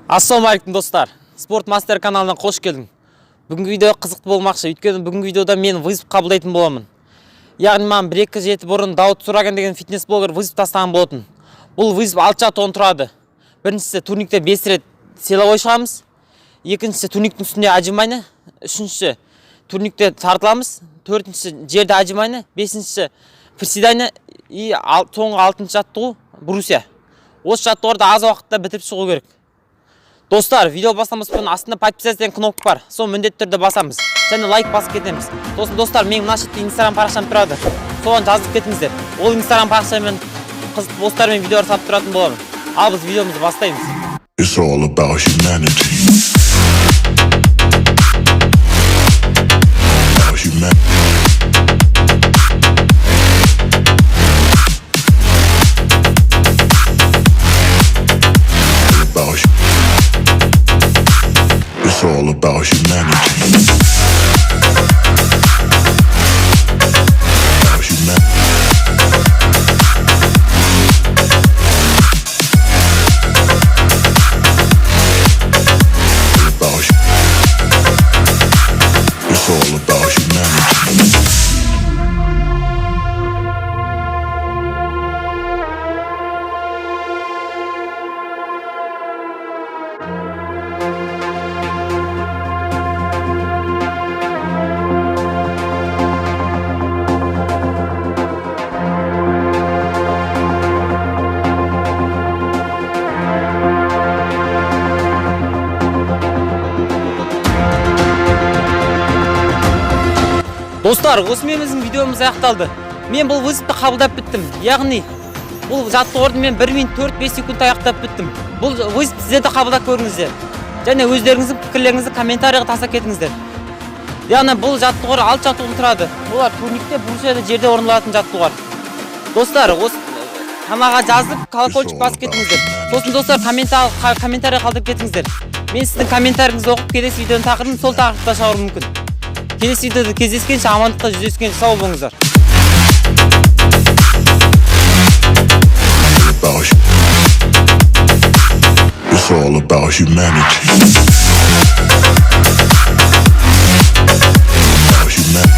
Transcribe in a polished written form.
Ассалаумалейкум достар. Спорт Мастер каналына қош келдің. Бүгінгі видео қызықты болмақшы, өйткені бүгінгі видеода мен вызов қабылдайтын боламын. Яғни маған 1-2 жеті бұрын Дауд Сураган деген фитнес-блогер вызов тастаған болатын. Бұл вызов 6 жаттығудан тұрады. Біріншісі турникте 5 рет силовой шығамыз. Екіншісі турниктің үстінде отжимайны. Үшіншісі турникте тартыламыз. Төртіншісі жерде отжимайны. Бесіншісі приседание. И соңғы 6-шы жаттығу брусья. Осы жаттығуды аз уақытта бітіріп шығу керек. Достар, видео басамыз бұрын астында подписаться деген кнопка бар. Сол міндетті түрде басамыз. Және лайк басып кетеміз. Достар, менің мына шетте Instagram парақшам тұрады. Соған жазып кетіңіздер. Ол Instagram парақшамен қызықты посттармен видеолар салып тұратын боламын. Ал біз видеомызды бастаймыз. It's all about humanity. It's all about humanity. It's all about humanity. Достар, осымен біздің видеомыз аяқталды. Мен бұл вызовты қабылдап біттім. Яғни, бұл жаттығуды мен 1 минут 4-5 секунд аяқтап біттім. Бұл вызов сіздер де қабылдап көріңіздер. Және өздеріңіздің пікірлеріңізді комментарийға тастап кетіңіздер. Яғни бұл жаттығу 6 жаттығудан тұрады. Олар турникте, брусьяда жерде орындалатын жаттығулар. Достар, осы каналға жазып, колокольчик басып кетіңіздер. Сосын достар, комментарий қалдырып кетіңіздер. Мен сіздің комментарийіңізді оқып, келесі видеоның тақырыбын сол тақырыпта шығаруым мүмкін. Келесі видеода кездескенше амандықта жүздескенше сау болыңыздар. It's all about humanity.